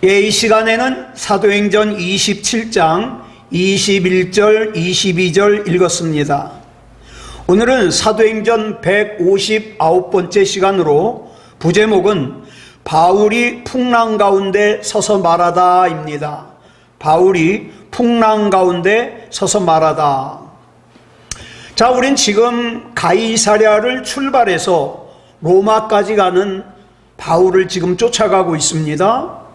이 시간에는 사도행전 27장 21절, 22절 읽었습니다. 오늘은 사도행전 159번째 시간으로 부제목은 바울이 풍랑 가운데 서서 말하다 입니다. 바울이 풍랑 가운데 서서 말하다. 자, 우린 지금 가이사랴를 출발해서 로마까지 가는 바울을 지금 쫓아가고 있습니다.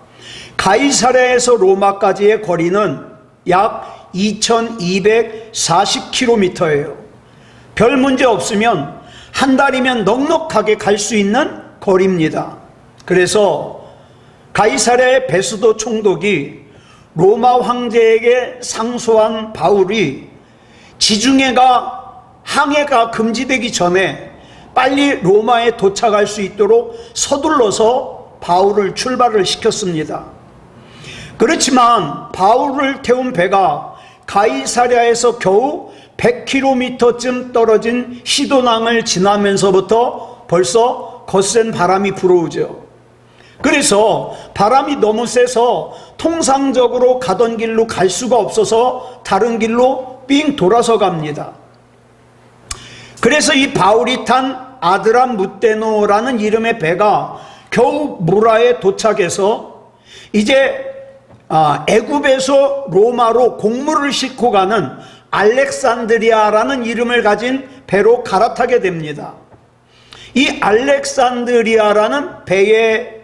가이사랴에서 로마까지의 거리는 약 2240km예요. 별 문제 없으면 한 달이면 넉넉하게 갈 수 있는 거리입니다. 그래서 가이사랴의 베스도 총독이 로마 황제에게 상소한 바울이 항해가 금지되기 전에 빨리 로마에 도착할 수 있도록 서둘러서 바울을 출발을 시켰습니다. 그렇지만 바울을 태운 배가 가이사랴에서 겨우 100km쯤 떨어진 시도낭을 지나면서부터 벌써 거센 바람이 불어오죠. 그래서 바람이 너무 세서 통상적으로 가던 길로 갈 수가 없어서 다른 길로 삥 돌아서 갑니다. 그래서 이 바울이 탄 아드람무테노라는 이름의 배가 겨우 무라에 도착해서 이제 애굽에서 로마로 곡물을 싣고 가는 알렉산드리아라는 이름을 가진 배로 갈아타게 됩니다. 이 알렉산드리아라는 배에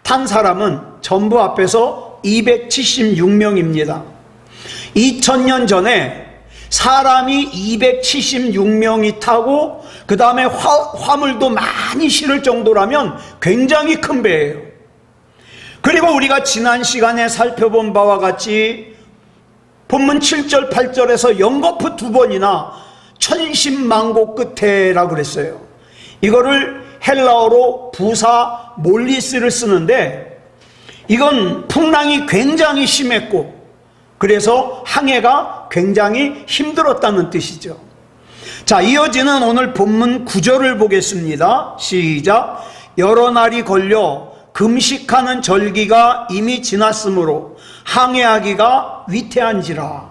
탄 사람은 전부 합해서 276명입니다. 2000년 전에 사람이 276명이 타고 그 다음에 화물도 많이 실을 정도라면 굉장히 큰 배예요. 그리고 우리가 지난 시간에 살펴본 바와 같이 본문 7절 8절에서 연거푸 2번이나 천신만고 끝에라고 그랬어요. 이거를 헬라어로 부사 몰리스를 쓰는데 이건 풍랑이 굉장히 심했고 그래서 항해가 굉장히 힘들었다는 뜻이죠. 자, 이어지는 오늘 본문 9절을 보겠습니다. 시작. 여러 날이 걸려 금식하는 절기가 이미 지났으므로 항해하기가 위태한지라.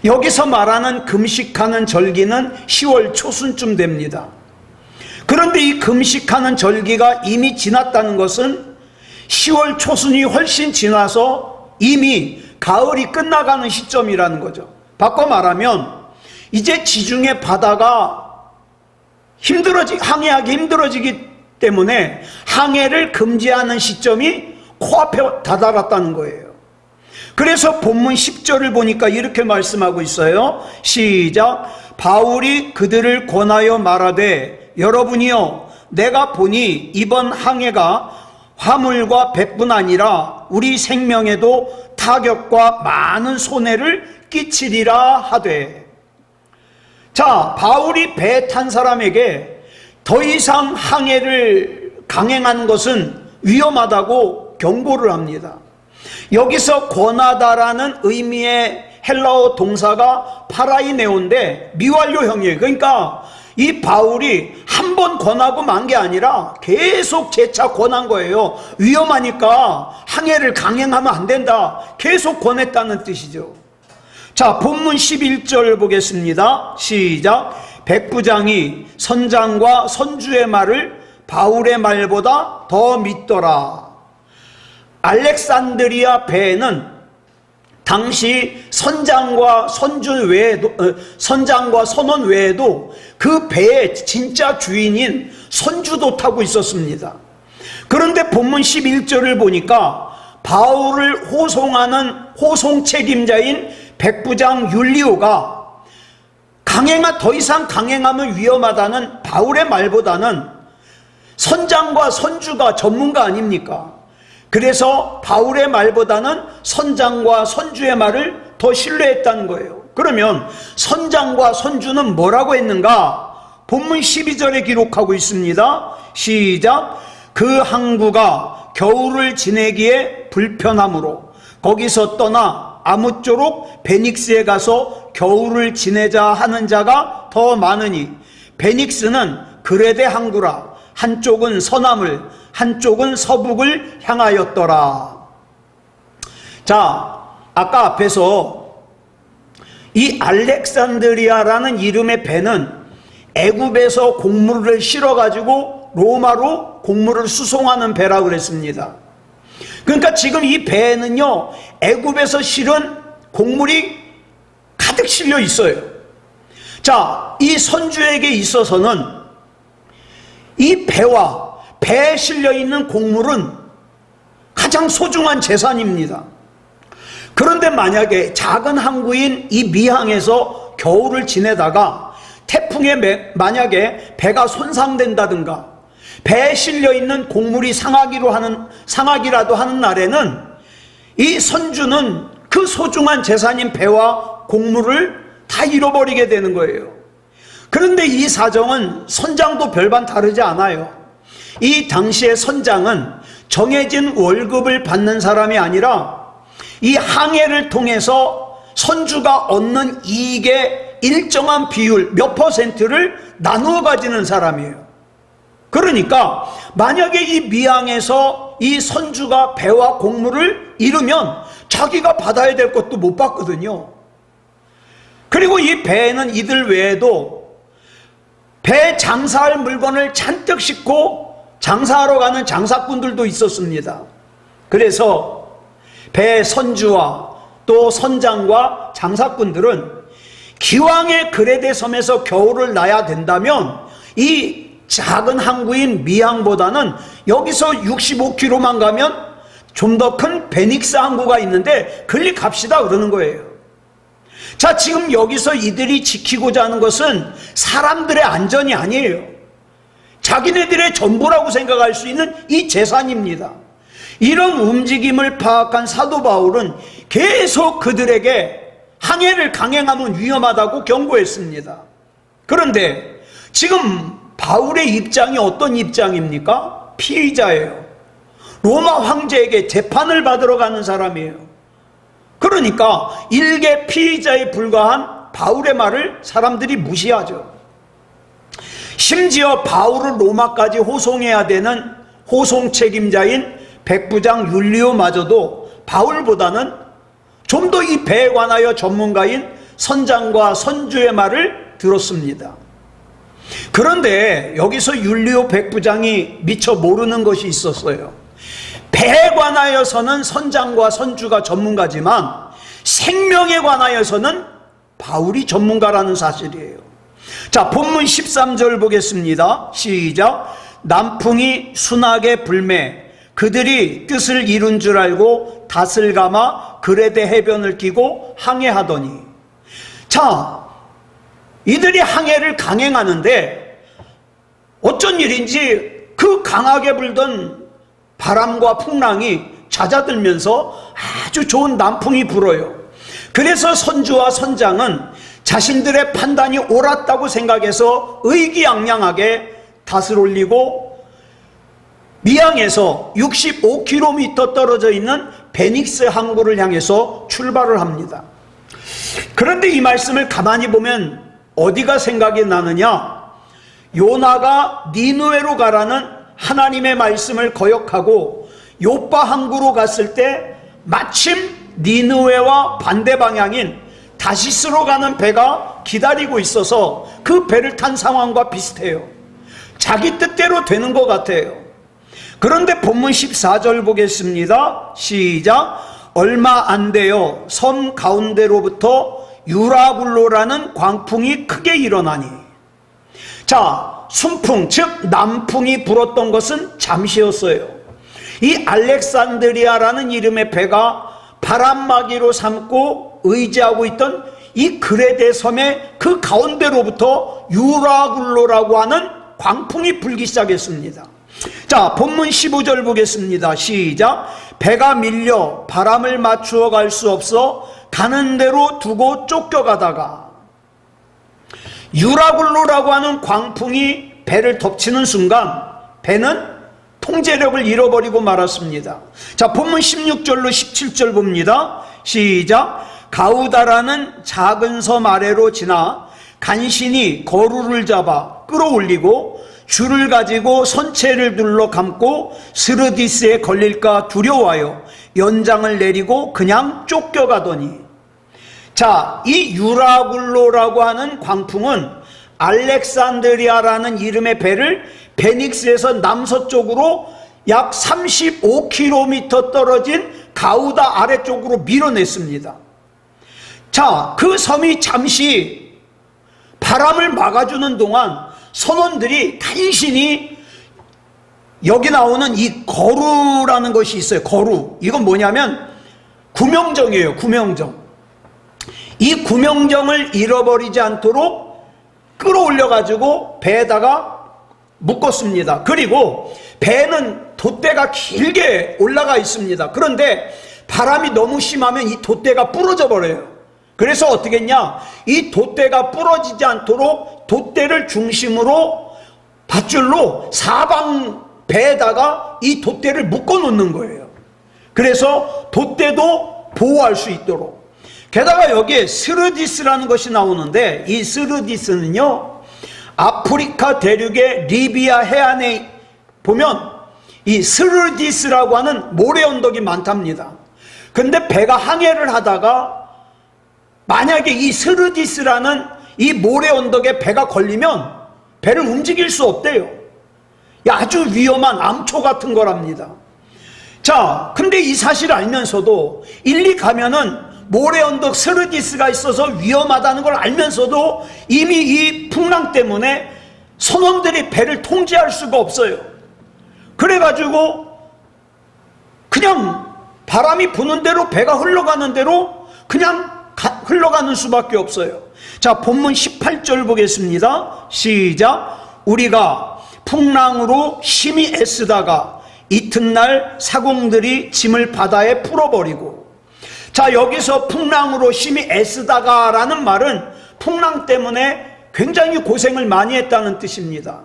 여기서 말하는 금식하는 절기는 10월 초순쯤 됩니다. 그런데 이 금식하는 절기가 이미 지났다는 것은 10월 초순이 훨씬 지나서 이미 가을이 끝나가는 시점이라는 거죠. 바꿔 말하면 이제 지중해 바다가 항해하기 힘들어지기 때문에 항해를 금지하는 시점이 코앞에 다다랐다는 거예요. 그래서 본문 10절을 보니까 이렇게 말씀하고 있어요. 시작. 바울이 그들을 권하여 말하되 여러분이요 내가 보니 이번 항해가 화물과 배뿐 아니라 우리 생명에도 타격과 많은 손해를 끼치리라 하되. 자, 바울이 배 탄 사람에게 더 이상 항해를 강행하는 것은 위험하다고 경고를 합니다. 여기서 권하다라는 의미의 헬라어 동사가 파라이네오인데 미완료형이에요. 그러니까 이 바울이 한 번 권하고 만 게 아니라 계속 재차 권한 거예요. 위험하니까 항해를 강행하면 안 된다. 계속 권했다는 뜻이죠. 자, 본문 11절 보겠습니다. 시작. 백부장이 선장과 선주의 말을 바울의 말보다 더 믿더라. 알렉산드리아 배에는 당시 선장과 선원 외에도 그 배의 진짜 주인인 선주도 타고 있었습니다. 그런데 본문 11절을 보니까 바울을 호송하는 호송 책임자인 백부장 율리오가 더 이상 강행하면 위험하다는 바울의 말보다는 선장과 선주가 전문가 아닙니까? 그래서 바울의 말보다는 선장과 선주의 말을 더 신뢰했다는 거예요. 그러면 선장과 선주는 뭐라고 했는가? 본문 12절에 기록하고 있습니다. 시작. 그 항구가 겨울을 지내기에 불편하므로 거기서 떠나 아무쪼록 베닉스에 가서 겨울을 지내자 하는 자가 더 많으니 베닉스는 그레데 항구라. 한쪽은 서남을 한쪽은 서북을 향하였더라. 자, 아까 앞에서 이 알렉산드리아라는 이름의 배는 애굽에서 곡물을 실어가지고 로마로 곡물을 수송하는 배라고 그랬습니다. 그러니까 지금 이 배에는요, 애굽에서 실은 곡물이 가득 실려 있어요. 자, 이 선주에게 있어서는 이 배와 배에 실려 있는 곡물은 가장 소중한 재산입니다. 그런데 만약에 작은 항구인 이 미항에서 겨울을 지내다가 태풍에 만약에 배가 손상된다든가 배에 실려 있는 곡물이 상하기라도 하는 날에는 이 선주는 그 소중한 재산인 배와 곡물을 다 잃어버리게 되는 거예요. 그런데 이 사정은 선장도 별반 다르지 않아요. 이 당시의 선장은 정해진 월급을 받는 사람이 아니라 이 항해를 통해서 선주가 얻는 이익의 일정한 비율, 몇 퍼센트를 나누어 가지는 사람이에요. 그러니까 만약에 이 미항에서 이 선주가 배와 곡물을 잃으면 자기가 받아야 될 것도 못 받거든요. 그리고 이 배에는 이들 외에도 배 장사할 물건을 잔뜩 싣고 장사하러 가는 장사꾼들도 있었습니다. 그래서 배 선주와 또 선장과 장사꾼들은 기왕에 그레데 섬에서 겨울을 나야 된다면 이 작은 항구인 미항보다는 여기서 65km만 가면 좀 더 큰 베닉스 항구가 있는데 글리 갑시다 그러는 거예요. 자, 지금 여기서 이들이 지키고자 하는 것은 사람들의 안전이 아니에요. 자기네들의 전부라고 생각할 수 있는 이 재산입니다. 이런 움직임을 파악한 사도 바울은 계속 그들에게 항해를 강행하면 위험하다고 경고했습니다. 그런데 지금 바울의 입장이 어떤 입장입니까? 피의자예요. 로마 황제에게 재판을 받으러 가는 사람이에요. 그러니까 일개 피의자에 불과한 바울의 말을 사람들이 무시하죠. 심지어 바울을 로마까지 호송해야 되는 호송 책임자인 백부장 율리오마저도 바울보다는 좀 더 이 배에 관하여 전문가인 선장과 선주의 말을 들었습니다. 그런데 여기서 율리오 백부장이 미처 모르는 것이 있었어요. 배에 관하여서는 선장과 선주가 전문가지만 생명에 관하여서는 바울이 전문가라는 사실이에요. 자, 본문 13절 보겠습니다. 시작. 남풍이 순하게 불매 그들이 뜻을 이룬 줄 알고 닷을 감아 그레데 해변을 끼고 항해하더니. 자, 이들이 항해를 강행하는데 어쩐 일인지 그 강하게 불던 바람과 풍랑이 잦아들면서 아주 좋은 남풍이 불어요. 그래서 선주와 선장은 자신들의 판단이 옳았다고 생각해서 의기양양하게 닷을 올리고 미항에서 65km 떨어져 있는 베닉스 항구를 향해서 출발을 합니다. 그런데 이 말씀을 가만히 보면 어디가 생각이 나느냐? 요나가 니느웨로 가라는 하나님의 말씀을 거역하고 요빠 항구로 갔을 때 마침 니느웨와 반대 방향인 다시스로 가는 배가 기다리고 있어서 그 배를 탄 상황과 비슷해요. 자기 뜻대로 되는 것 같아요. 그런데 본문 14절 보겠습니다. 시작. 얼마 안 되어 섬 가운데로부터 유라굴로라는 광풍이 크게 일어나니. 자, 순풍 즉 남풍이 불었던 것은 잠시였어요. 이 알렉산드리아라는 이름의 배가 바람막이로 삼고 의지하고 있던 이 그레데 섬의 그 가운데로부터 유라굴로라고 하는 광풍이 불기 시작했습니다. 자, 본문 15절 보겠습니다. 시작. 배가 밀려 바람을 맞추어 갈 수 없어 가는 대로 두고 쫓겨가다가 유라굴로라고 하는 광풍이 배를 덮치는 순간 배는 통제력을 잃어버리고 말았습니다. 자, 본문 16절로 17절 봅니다. 시작. 가우다라는 작은 섬 아래로 지나 간신히 거루를 잡아 끌어올리고 줄을 가지고 선체를 둘러 감고 스르디스에 걸릴까 두려워하여 연장을 내리고 그냥 쫓겨가더니, 자, 이 유라굴로라고 하는 광풍은 알렉산드리아라는 이름의 배를 베닉스에서 남서쪽으로 약 35km 떨어진 가우다 아래쪽으로 밀어냈습니다. 자, 그 섬이 잠시 바람을 막아주는 동안 선원들이 간신히 여기 나오는 이 거루라는 것이 있어요. 거루. 이건 뭐냐면 구명정이에요. 구명정. 이 구명정을 잃어버리지 않도록 끌어올려 가지고 배에다가 묶었습니다. 그리고 배는 돛대가 길게 올라가 있습니다. 그런데 바람이 너무 심하면 이 돛대가 부러져 버려요. 그래서 어떻게 했냐, 이 돛대가 부러지지 않도록 돛대를 중심으로 밧줄로 사방 배에다가 이 돛대를 묶어 놓는 거예요. 그래서 돛대도 보호할 수 있도록. 게다가 여기에 스르디스라는 것이 나오는데, 이 스르디스는요, 아프리카 대륙의 리비아 해안에 보면 이 스르디스라고 하는 모래 언덕이 많답니다. 근데 배가 항해를 하다가 만약에 이 스르디스라는 이 모래 언덕에 배가 걸리면 배를 움직일 수 없대요. 아주 위험한 암초 같은 거랍니다. 자, 근데 이 사실을 알면서도 일리 가면은 모래 언덕 스르디스가 있어서 위험하다는 걸 알면서도 이미 이 풍랑 때문에 선원들이 배를 통제할 수가 없어요. 그래가지고 그냥 바람이 부는 대로, 배가 흘러가는 대로 그냥 흘러가는 수밖에 없어요. 자, 본문 18절 보겠습니다. 시작. 우리가 풍랑으로 심히 애쓰다가 이튿날 사공들이 짐을 바다에 풀어버리고. 자, 여기서 풍랑으로 심히 애쓰다가 라는 말은 풍랑 때문에 굉장히 고생을 많이 했다는 뜻입니다.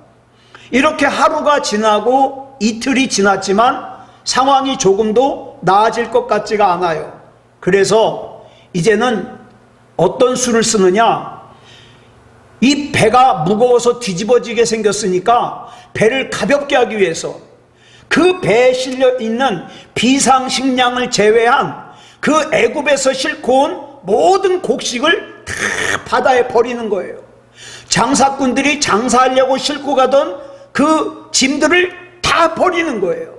이렇게 하루가 지나고 이틀이 지났지만 상황이 조금도 나아질 것 같지가 않아요. 그래서 이제는 어떤 수를 쓰느냐, 이 배가 무거워서 뒤집어지게 생겼으니까 배를 가볍게 하기 위해서 그 배에 실려 있는 비상식량을 제외한 그 애굽에서 싣고 온 모든 곡식을 다 바다에 버리는 거예요. 장사꾼들이 장사하려고 싣고 가던 그 짐들을 다 버리는 거예요.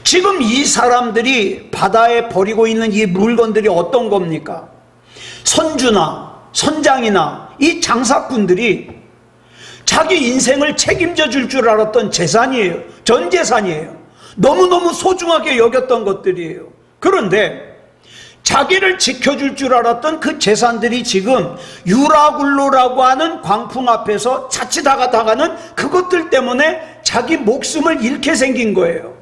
지금 이 사람들이 바다에 버리고 있는 이 물건들이 어떤 겁니까? 선주나 선장이나 이 장사꾼들이 자기 인생을 책임져 줄 줄 알았던 재산이에요. 전 재산이에요. 너무너무 소중하게 여겼던 것들이에요. 그런데 자기를 지켜줄 줄 알았던 그 재산들이 지금 유라굴로라고 하는 광풍 앞에서 자칫하다가는 그것들 때문에 자기 목숨을 잃게 생긴 거예요.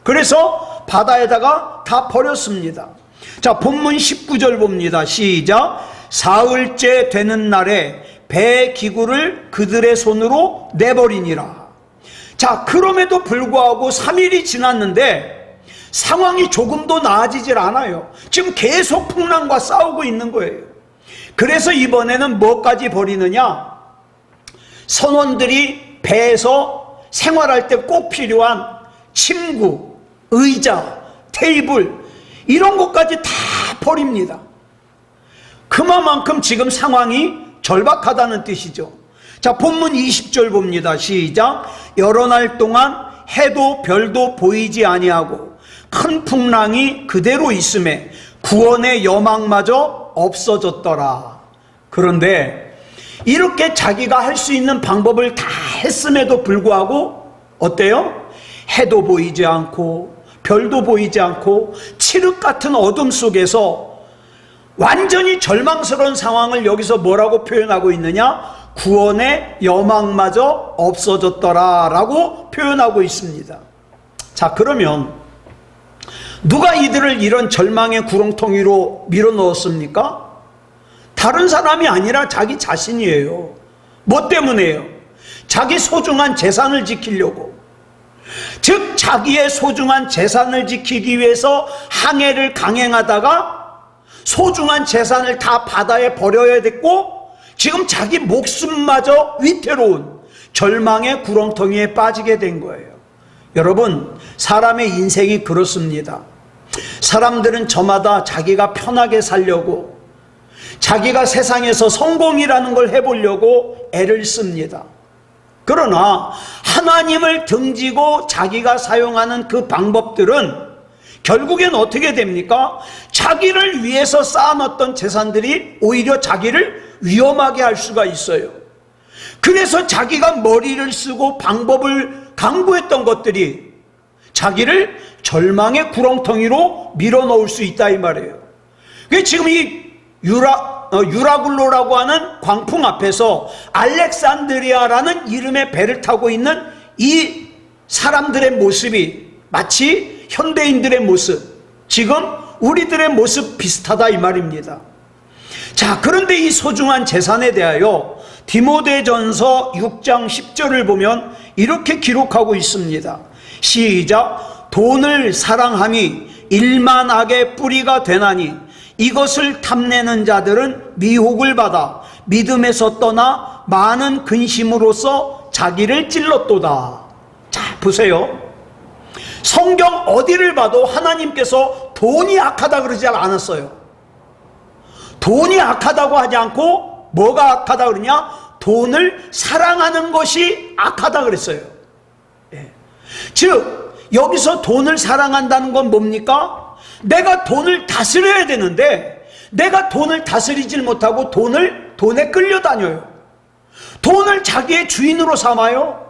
그래서 바다에다가 다 버렸습니다. 자, 본문 19절 봅니다. 시작. 사흘째 되는 날에 배 기구를 그들의 손으로 내버리니라. 자, 그럼에도 불구하고 3일이 지났는데 상황이 조금도 나아지질 않아요. 지금 계속 풍랑과 싸우고 있는 거예요. 그래서 이번에는 뭐까지 버리느냐? 선원들이 배에서 생활할 때 꼭 필요한 침구, 의자, 테이블 이런 것까지 다 버립니다. 그만큼 지금 상황이 절박하다는 뜻이죠. 자, 본문 20절 봅니다. 시작. 여러 날 동안 해도 별도 보이지 아니하고 큰 풍랑이 그대로 있음에 구원의 여망마저 없어졌더라. 그런데 이렇게 자기가 할 수 있는 방법을 다 했음에도 불구하고 어때요? 해도 보이지 않고 별도 보이지 않고 칠흑 같은 어둠 속에서 완전히 절망스러운 상황을 여기서 뭐라고 표현하고 있느냐? 구원의 여망마저 없어졌더라 라고 표현하고 있습니다. 자, 그러면 누가 이들을 이런 절망의 구렁텅이로 밀어넣었습니까? 다른 사람이 아니라 자기 자신이에요. 뭐 때문에요? 자기 소중한 재산을 지키려고. 즉 자기의 소중한 재산을 지키기 위해서 항해를 강행하다가 소중한 재산을 다 바다에 버려야 됐고 지금 자기 목숨마저 위태로운 절망의 구렁텅이에 빠지게 된 거예요. 여러분, 사람의 인생이 그렇습니다. 사람들은 저마다 자기가 편하게 살려고, 자기가 세상에서 성공이라는 걸 해보려고 애를 씁니다. 그러나 하나님을 등지고 자기가 사용하는 그 방법들은 결국엔 어떻게 됩니까? 자기를 위해서 쌓아놨던 재산들이 오히려 자기를 위험하게 할 수가 있어요. 그래서 자기가 머리를 쓰고 방법을 강구했던 것들이 자기를 절망의 구렁텅이로 밀어넣을 수 있다 이 말이에요. 지금 이 유라굴로라고 하는 광풍 앞에서 알렉산드리아라는 이름의 배를 타고 있는 이 사람들의 모습이 마치 현대인들의 모습, 지금 우리들의 모습 비슷하다 이 말입니다. 자, 그런데 이 소중한 재산에 대하여 디모데전서 6장 10절을 보면 이렇게 기록하고 있습니다. 시작. 돈을 사랑함이 일만 악의 뿌리가 되나니 이것을 탐내는 자들은 미혹을 받아 믿음에서 떠나 많은 근심으로써 자기를 찔렀도다. 자, 보세요. 성경 어디를 봐도 하나님께서 돈이 악하다 그러지 않았어요. 돈이 악하다고 하지 않고 뭐가 악하다 그러냐? 돈을 사랑하는 것이 악하다 그랬어요. 즉 여기서 돈을 사랑한다는 건 뭡니까? 내가 돈을 다스려야 되는데 내가 돈을 다스리질 못하고 돈에 끌려다녀요. 돈을 자기의 주인으로 삼아요.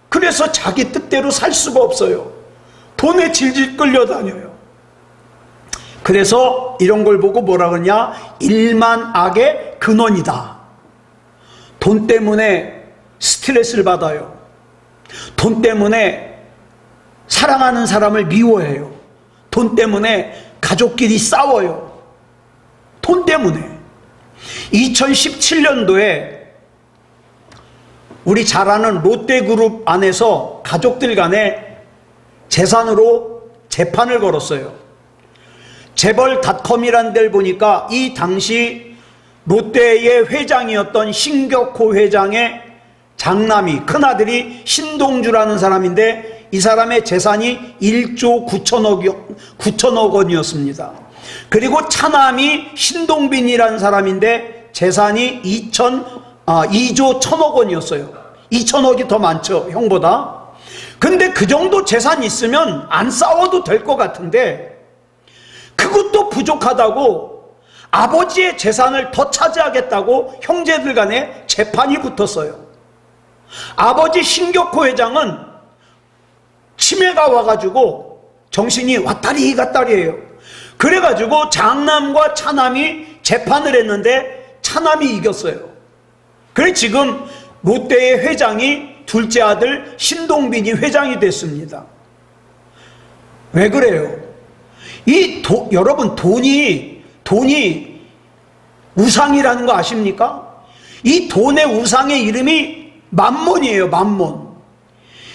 그래서 자기 뜻대로 살 수가 없어요. 돈에 질질 끌려다녀요. 그래서 이런 걸 보고 뭐라 그러냐? 일만 악의 근원이다. 돈 때문에 스트레스를 받아요. 돈 때문에 사랑하는 사람을 미워해요. 돈 때문에 가족끼리 싸워요. 돈 때문에. 2017년도에 우리 잘 아는 롯데그룹 안에서 가족들 간에 재산으로 재판을 걸었어요. 재벌닷컴이라는 데를 보니까 이 당시 롯데의 회장이었던 신격호 회장의 장남이, 큰아들이 신동주라는 사람인데 이 사람의 재산이 1조 9천억 원이었습니다. 그리고 차남이 신동빈이라는 사람인데 재산이 2조 1천억 원이었어요. 2천억이 더 많죠, 형보다. 근데 그 정도 재산 있으면 안 싸워도 될 것 같은데 그것도 부족하다고 아버지의 재산을 더 차지하겠다고 형제들 간에 재판이 붙었어요. 아버지 신격호 회장은 치매가 와가지고 정신이 왔다리 갔다리예요. 그래가지고 장남과 차남이 재판을 했는데 차남이 이겼어요. 그래 지금 롯데의 회장이 둘째 아들 신동빈이 회장이 됐습니다. 왜 그래요? 여러분 돈이 우상이라는 거 아십니까? 이 돈의 우상의 이름이 맘몬이에요. 맘몬.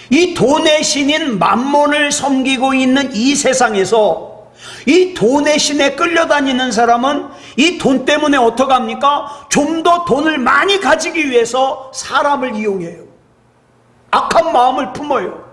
이 돈의 신인 맘몬을 섬기고 있는 이 세상에서 이 돈의 신에 끌려다니는 사람은 이 돈 때문에 어떡합니까? 좀 더 돈을 많이 가지기 위해서 사람을 이용해요. 악한 마음을 품어요.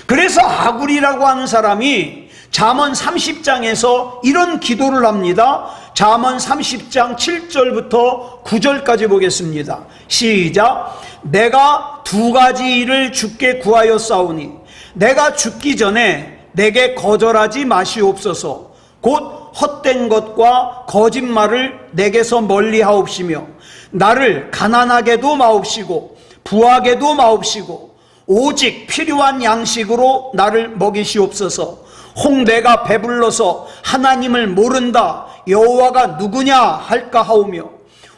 그래서 아굴이라고 하는 사람이 잠언 30장에서 이런 기도를 합니다. 잠언 30장 7절부터 9절까지 보겠습니다. 시작. 내가 두 가지 일을 주께 구하였사오니 내가 죽기 전에 내게 거절하지 마시옵소서. 곧 헛된 것과 거짓말을 내게서 멀리하옵시며 나를 가난하게도 마옵시고 부하게도 마옵시고 오직 필요한 양식으로 나를 먹이시옵소서. 혹 내가 배불러서 하나님을 모른다 여호와가 누구냐 할까 하오며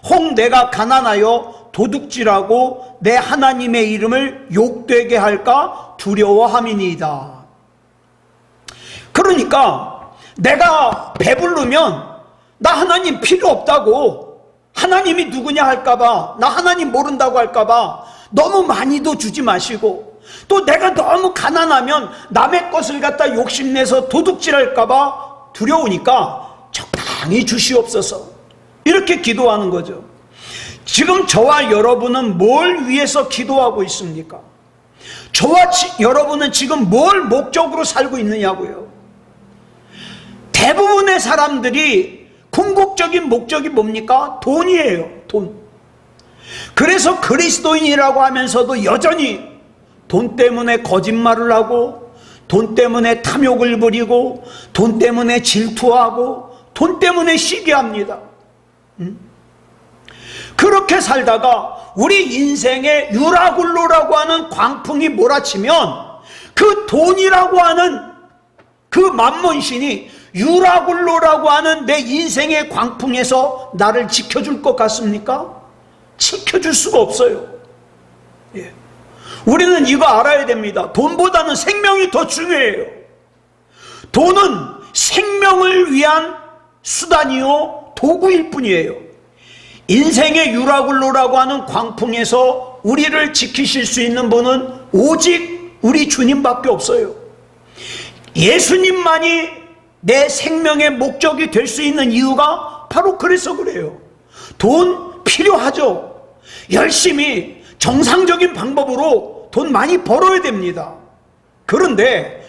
혹 내가 가난하여 도둑질하고 내 하나님의 이름을 욕되게 할까 두려워함이니이다. 그러니까 내가 배부르면 나 하나님 필요 없다고, 하나님이 누구냐 할까봐, 나 하나님 모른다고 할까봐 너무 많이도 주지 마시고, 또 내가 너무 가난하면 남의 것을 갖다 욕심내서 도둑질할까봐 두려우니까 적당히 주시옵소서. 이렇게 기도하는 거죠. 지금 저와 여러분은 뭘 위해서 기도하고 있습니까? 여러분은 지금 뭘 목적으로 살고 있느냐고요. 대부분의 사람들이 궁극적인 목적이 뭡니까? 돈이에요. 돈. 그래서 그리스도인이라고 하면서도 여전히 돈 때문에 거짓말을 하고, 돈 때문에 탐욕을 부리고, 돈 때문에 질투하고, 돈 때문에 시기합니다. 그렇게 살다가 우리 인생에 유라굴로라고 하는 광풍이 몰아치면 그 돈이라고 하는 그 만몬신이 유라굴로라고 하는 내 인생의 광풍에서 나를 지켜줄 것 같습니까? 지켜줄 수가 없어요. 예. 우리는 이거 알아야 됩니다. 돈보다는 생명이 더 중요해요. 돈은 생명을 위한 수단이요 도구일 뿐이에요. 인생의 유라굴로라고 하는 광풍에서 우리를 지키실 수 있는 분은 오직 우리 주님밖에 없어요. 예수님만이 내 생명의 목적이 될 수 있는 이유가 바로 그래서 그래요. 돈 필요하죠. 열심히 정상적인 방법으로 돈 많이 벌어야 됩니다. 그런데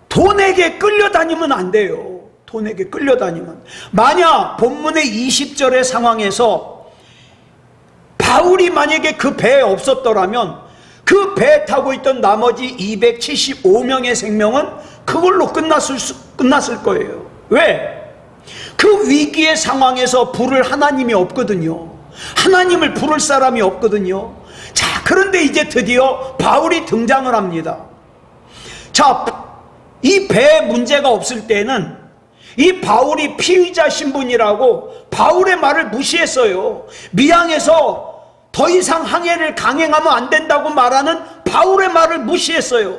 돈에게 끌려다니면 안 돼요. 돈에게 끌려다니면. 만약 본문의 20절의 상황에서 바울이 만약에 그 배에 없었더라면 그 배에 타고 있던 나머지 275명의 생명은 그걸로 끝났을 거예요. 왜? 그 위기의 상황에서 부를 하나님이 없거든요. 하나님을 부를 사람이 없거든요. 자, 그런데 이제 드디어 바울이 등장을 합니다. 자, 이 배에 문제가 없을 때는 이 바울이 피의자 신분이라고 바울의 말을 무시했어요. 미항에서 더 이상 항해를 강행하면 안 된다고 말하는 바울의 말을 무시했어요.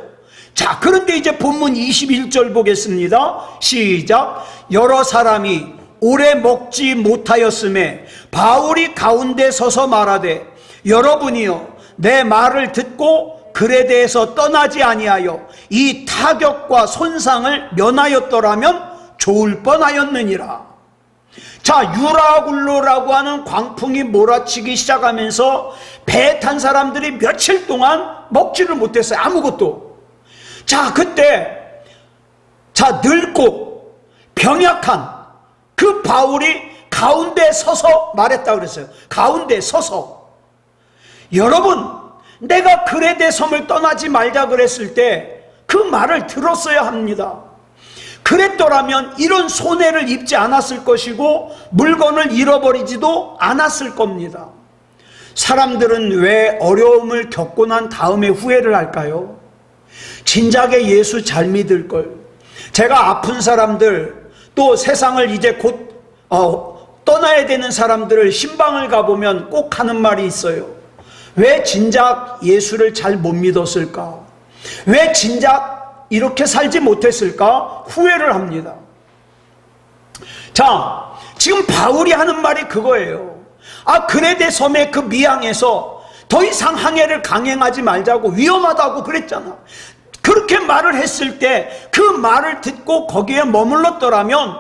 자, 그런데 이제 본문 21절 보겠습니다. 시작. 여러 사람이 오래 먹지 못하였음에 바울이 가운데 서서 말하되 여러분이여 내 말을 듣고 글에 대해서 떠나지 아니하여 이 타격과 손상을 면하였더라면 좋을 뻔하였느니라. 자, 유라굴로라고 하는 광풍이 몰아치기 시작하면서 배에 탄 사람들이 며칠 동안 먹지를 못했어요. 아무것도. 자, 그때 늙고 병약한 그 바울이 가운데 서서 말했다 그랬어요. 가운데 서서. 여러분, 내가 그레데 섬을 떠나지 말자 그랬을 때 그 말을 들었어야 합니다. 그랬더라면 이런 손해를 입지 않았을 것이고 물건을 잃어버리지도 않았을 겁니다. 사람들은 왜 어려움을 겪고 난 다음에 후회를 할까요? 진작에 예수 잘 믿을 걸. 제가 아픈 사람들, 또 세상을 이제 곧 떠나야 되는 사람들을 신방을 가보면 꼭 하는 말이 있어요. 왜 진작 예수를 잘 못 믿었을까? 왜 진작 이렇게 살지 못했을까? 후회를 합니다. 자, 지금 바울이 하는 말이 그거예요. 그레데 섬의 그 미항에서 더 이상 항해를 강행하지 말자고, 위험하다고 그랬잖아. 그렇게 말을 했을 때 그 말을 듣고 거기에 머물렀더라면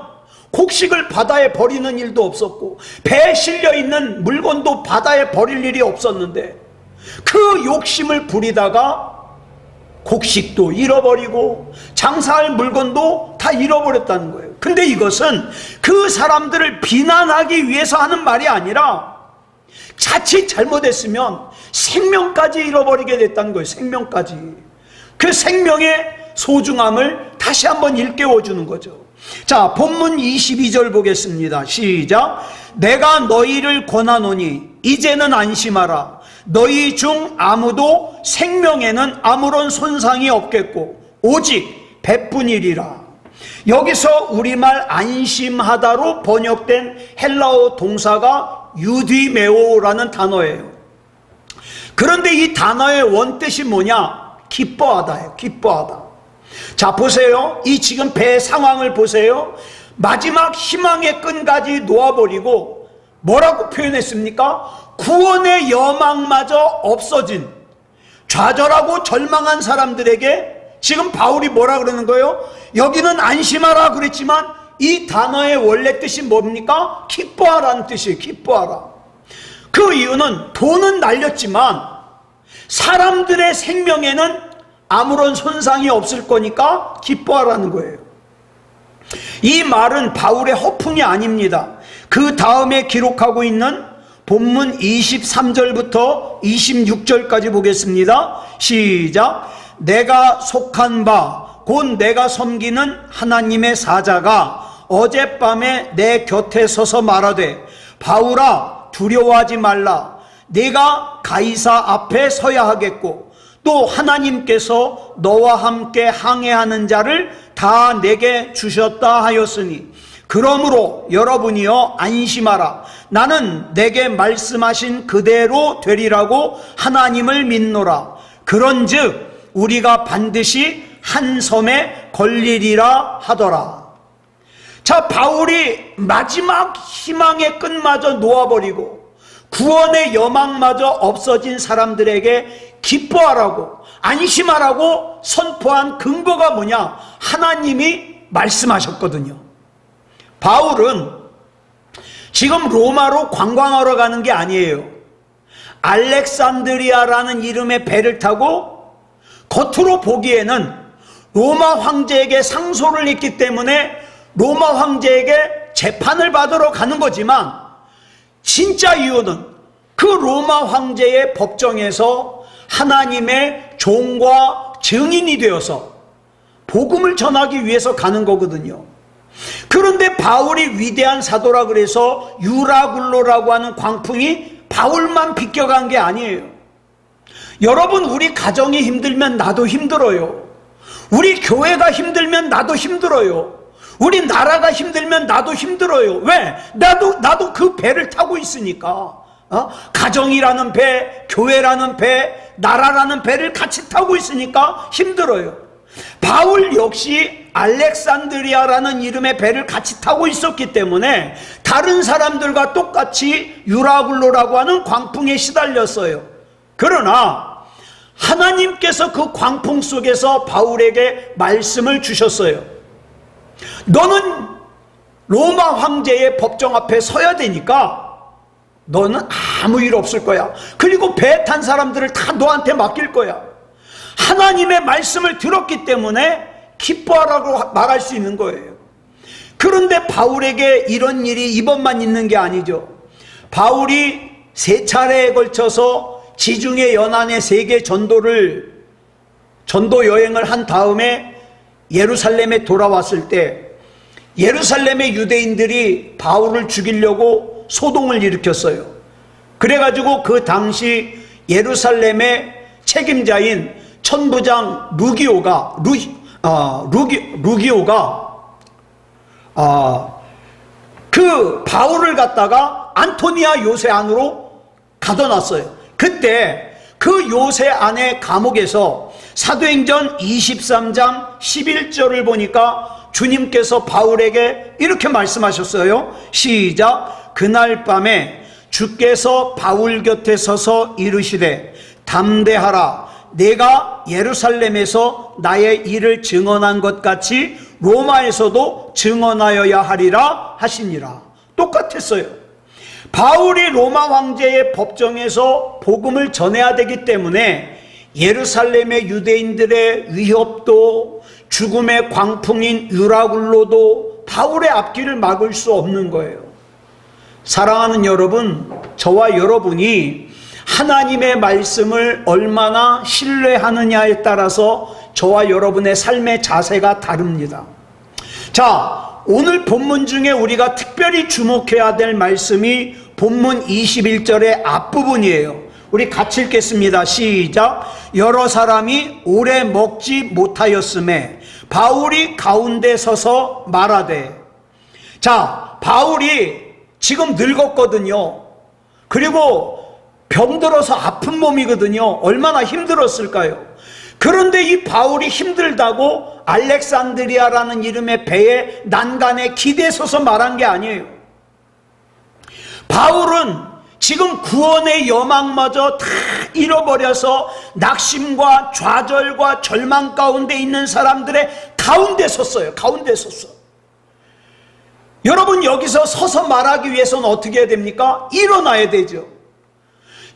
곡식을 바다에 버리는 일도 없었고 배에 실려있는 물건도 바다에 버릴 일이 없었는데 그 욕심을 부리다가 곡식도 잃어버리고 장사할 물건도 다 잃어버렸다는 거예요. 근데 이것은 그 사람들을 비난하기 위해서 하는 말이 아니라 자칫 잘못했으면 생명까지 잃어버리게 됐다는 거예요. 생명까지. 그 생명의 소중함을 다시 한번 일깨워주는 거죠. 자, 본문 22절 보겠습니다. 시작. 내가 너희를 권하노니 이제는 안심하라. 너희 중 아무도 생명에는 아무런 손상이 없겠고 오직 배뿐이리라. 여기서 우리말 안심하다로 번역된 헬라어 동사가 유디메오라는 단어예요. 그런데 이 단어의 원뜻이 뭐냐? 기뻐하다예요. 기뻐하다. 자, 보세요. 이 지금 배의 상황을 보세요. 마지막 희망의 끈까지 놓아버리고 뭐라고 표현했습니까? 구원의 여망마저 없어진, 좌절하고 절망한 사람들에게 지금 바울이 뭐라 그러는 거예요? 여기는 안심하라 그랬지만 이 단어의 원래 뜻이 뭡니까? 기뻐하라는 뜻이에요. 기뻐하라. 그 이유는 돈은 날렸지만 사람들의 생명에는 아무런 손상이 없을 거니까 기뻐하라는 거예요. 이 말은 바울의 허풍이 아닙니다. 그 다음에 기록하고 있는 본문 23절부터 26절까지 보겠습니다. 시작. 내가 속한 바 곧 내가 섬기는 하나님의 사자가 어젯밤에 내 곁에 서서 말하되 바울아 두려워하지 말라. 네가 가이사 앞에 서야 하겠고 또 하나님께서 너와 함께 항해하는 자를 다 내게 주셨다 하였으니 그러므로 여러분이여 안심하라. 나는 내게 말씀하신 그대로 되리라고 하나님을 믿노라. 그런즉 우리가 반드시 한 섬에 걸리리라 하더라. 자, 바울이 마지막 희망의 끝마저 놓아버리고 구원의 여망마저 없어진 사람들에게 기뻐하라고 안심하라고 선포한 근거가 뭐냐? 하나님이 말씀하셨거든요. 바울은 지금 로마로 관광하러 가는 게 아니에요. 알렉산드리아라는 이름의 배를 타고 겉으로 보기에는 로마 황제에게 상소를 했기 때문에 로마 황제에게 재판을 받으러 가는 거지만 진짜 이유는 그 로마 황제의 법정에서 하나님의 종과 증인이 되어서 복음을 전하기 위해서 가는 거거든요. 그런데 바울이 위대한 사도라 그래서 유라굴로라고 하는 광풍이 바울만 비껴간 게 아니에요. 여러분, 우리 가정이 힘들면 나도 힘들어요. 우리 교회가 힘들면 나도 힘들어요. 우리 나라가 힘들면 나도 힘들어요. 왜? 나도 그 배를 타고 있으니까. 가정이라는 배, 교회라는 배, 나라라는 배를 같이 타고 있으니까 힘들어요. 바울 역시 알렉산드리아라는 이름의 배를 같이 타고 있었기 때문에 다른 사람들과 똑같이 유라굴로라고 하는 광풍에 시달렸어요. 그러나 하나님께서 그 광풍 속에서 바울에게 말씀을 주셨어요. 너는 로마 황제의 법정 앞에 서야 되니까 너는 아무 일 없을 거야. 그리고 배 탄 사람들을 다 너한테 맡길 거야. 하나님의 말씀을 들었기 때문에 기뻐하라고 말할 수 있는 거예요. 그런데 바울에게 이런 일이 이번만 있는 게 아니죠. 바울이 3차례에 걸쳐서 지중해 연안의 세계 전도 여행을 한 다음에 예루살렘에 돌아왔을 때 예루살렘의 유대인들이 바울을 죽이려고 소동을 일으켰어요. 그래가지고 그 당시 예루살렘의 책임자인 천부장 루기오가 그 바울을 갖다가 안토니아 요새 안으로 가둬놨어요. 그때 그 요새 안의 감옥에서 사도행전 23장 11절을 보니까 주님께서 바울에게 이렇게 말씀하셨어요. 시작. 그날 밤에 주께서 바울 곁에 서서 이르시되 담대하라. 내가 예루살렘에서 나의 일을 증언한 것 같이 로마에서도 증언하여야 하리라 하시니라. 똑같았어요. 바울이 로마 황제의 법정에서 복음을 전해야 되기 때문에 예루살렘의 유대인들의 위협도 죽음의 광풍인 유라굴로도 바울의 앞길을 막을 수 없는 거예요. 사랑하는 여러분, 저와 여러분이 하나님의 말씀을 얼마나 신뢰하느냐에 따라서 저와 여러분의 삶의 자세가 다릅니다. 자, 오늘 본문 중에 우리가 특별히 주목해야 될 말씀이 본문 21절의 앞부분이에요. 우리 같이 읽겠습니다. 시작. 여러 사람이 오래 먹지 못하였음에 바울이 가운데 서서 말하되. 자, 바울이 지금 늙었거든요. 그리고 병들어서 아픈 몸이거든요. 얼마나 힘들었을까요? 그런데 이 바울이 힘들다고 알렉산드리아라는 이름의 배에 난간에 기대에 서서 말한 게 아니에요. 바울은 지금 구원의 여망마저 다 잃어버려서 낙심과 좌절과 절망 가운데 있는 사람들의 가운데 섰어요. 가운데 섰어. 여러분, 여기서 서서 말하기 위해서는 어떻게 해야 됩니까? 일어나야 되죠.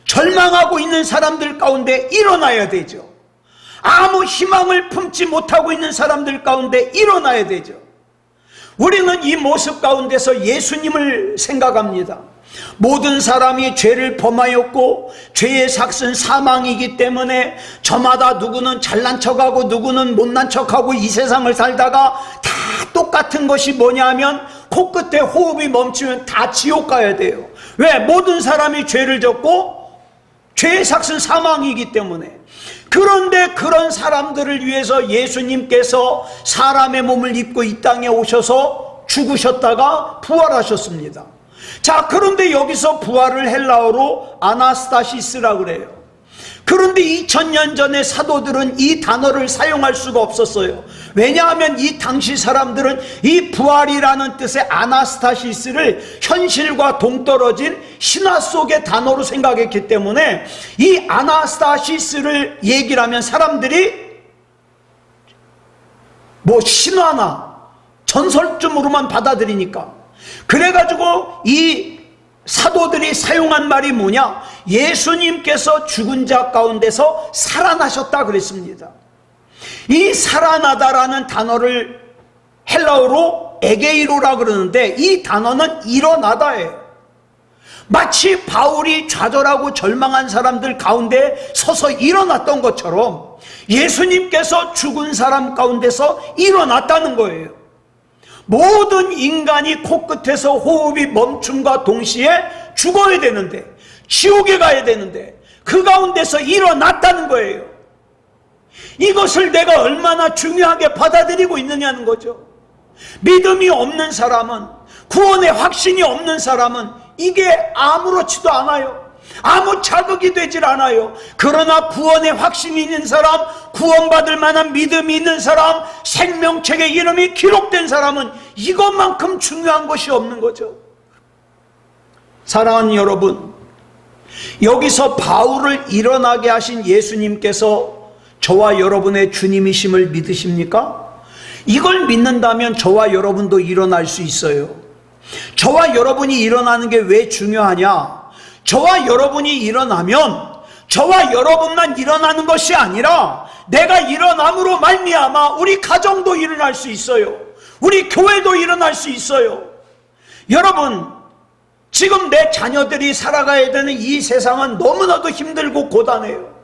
절망하고 있는 사람들 가운데 일어나야 되죠. 아무 희망을 품지 못하고 있는 사람들 가운데 일어나야 되죠. 우리는 이 모습 가운데서 예수님을 생각합니다. 모든 사람이 죄를 범하였고 죄의 삭은 사망이기 때문에 저마다 누구는 잘난 척하고 누구는 못난 척하고 이 세상을 살다가 다 똑같은 것이 뭐냐면 코끝에 호흡이 멈추면 다 지옥 가야 돼요. 왜? 모든 사람이 죄를 졌고 죄의 삭은 사망이기 때문에. 그런데 그런 사람들을 위해서 예수님께서 사람의 몸을 입고 이 땅에 오셔서 죽으셨다가 부활하셨습니다. 자, 그런데 여기서 부활을 헬라어로 아나스타시스라고 그래요. 그런데 2000년 전에 사도들은 이 단어를 사용할 수가 없었어요. 왜냐하면 이 당시 사람들은 이 부활이라는 뜻의 아나스타시스를 현실과 동떨어진 신화 속의 단어로 생각했기 때문에 이 아나스타시스를 얘기를 하면 사람들이 뭐 신화나 전설쯤으로만 받아들이니까, 그래가지고 이 사도들이 사용한 말이 뭐냐? 예수님께서 죽은 자 가운데서 살아나셨다 그랬습니다. 이 살아나다라는 단어를 헬라어로 에게이로라 그러는데 이 단어는 일어나다예요. 마치 바울이 좌절하고 절망한 사람들 가운데 서서 일어났던 것처럼 예수님께서 죽은 사람 가운데서 일어났다는 거예요. 모든 인간이 코끝에서 호흡이 멈춤과 동시에 죽어야 되는데, 지옥에 가야 되는데 그 가운데서 일어났다는 거예요. 이것을 내가 얼마나 중요하게 받아들이고 있느냐는 거죠. 믿음이 없는 사람은, 구원의 확신이 없는 사람은 이게 아무렇지도 않아요. 아무 자극이 되질 않아요. 그러나 구원의 확신이 있는 사람, 구원받을 만한 믿음이 있는 사람, 생명책의 이름이 기록된 사람은 이것만큼 중요한 것이 없는 거죠. 사랑하는 여러분, 여기서 바울을 일어나게 하신 예수님께서 저와 여러분의 주님이심을 믿으십니까? 이걸 믿는다면 저와 여러분도 일어날 수 있어요. 저와 여러분이 일어나는 게 왜 중요하냐? 저와 여러분이 일어나면 저와 여러분만 일어나는 것이 아니라 내가 일어남으로 말미암아 우리 가정도 일어날 수 있어요. 우리 교회도 일어날 수 있어요. 여러분, 지금 내 자녀들이 살아가야 되는 이 세상은 너무나도 힘들고 고단해요.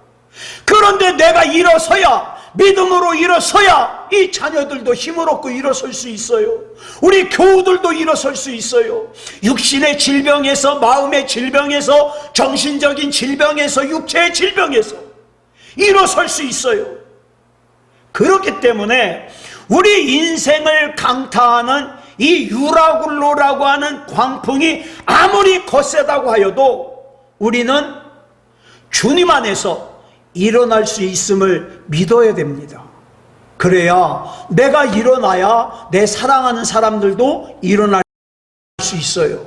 그런데 내가 일어서야, 믿음으로 일어서야 이 자녀들도 힘을 얻고 일어설 수 있어요. 우리 교우들도 일어설 수 있어요. 육신의 질병에서, 마음의 질병에서, 정신적인 질병에서, 육체의 질병에서 일어설 수 있어요. 그렇기 때문에 우리 인생을 강타하는 이 유라굴로라고 하는 광풍이 아무리 거세다고 하여도 우리는 주님 안에서 일어날 수 있음을 믿어야 됩니다. 그래야 내가 일어나야 내 사랑하는 사람들도 일어날 수 있어요.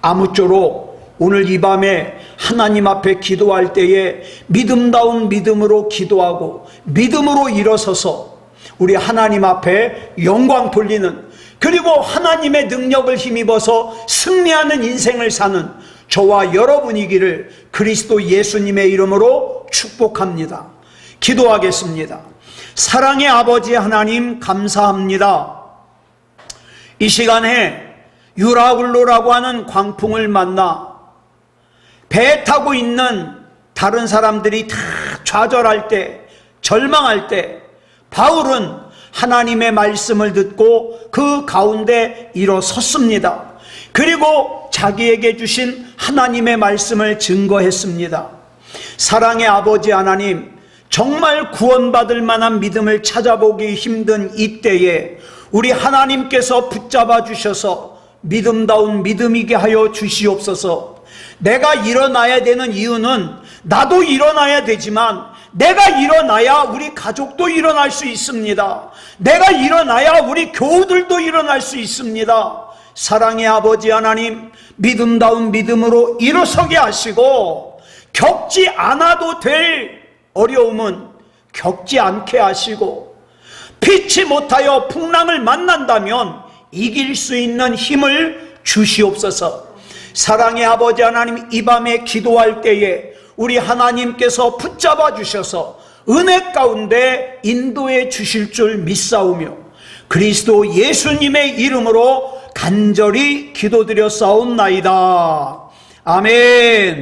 아무쪼록 오늘 이 밤에 하나님 앞에 기도할 때에 믿음다운 믿음으로 기도하고 믿음으로 일어서서 우리 하나님 앞에 영광 돌리는, 그리고 하나님의 능력을 힘입어서 승리하는 인생을 사는 저와 여러분이기를 그리스도 예수님의 이름으로 축복합니다. 기도하겠습니다. 사랑의 아버지 하나님, 감사합니다. 이 시간에 유라굴로라고 하는 광풍을 만나 배 타고 있는 다른 사람들이 다 좌절할 때, 절망할 때 바울은 하나님의 말씀을 듣고 그 가운데 일어섰습니다. 그리고 자기에게 주신 하나님의 말씀을 증거했습니다. 사랑의 아버지 하나님, 정말 구원받을 만한 믿음을 찾아보기 힘든 이때에 우리 하나님께서 붙잡아 주셔서 믿음다운 믿음이게 하여 주시옵소서. 내가 일어나야 되는 이유는 나도 일어나야 되지만 내가 일어나야 우리 가족도 일어날 수 있습니다. 내가 일어나야 우리 교우들도 일어날 수 있습니다. 사랑의 아버지 하나님, 믿음다운 믿음으로 일어서게 하시고 겪지 않아도 될 어려움은 겪지 않게 하시고 피치 못하여 풍랑을 만난다면 이길 수 있는 힘을 주시옵소서. 사랑의 아버지 하나님, 이 밤에 기도할 때에 우리 하나님께서 붙잡아 주셔서 은혜 가운데 인도해 주실 줄 믿사오며 그리스도 예수님의 이름으로 간절히 기도드려 싸움나이다. 아멘.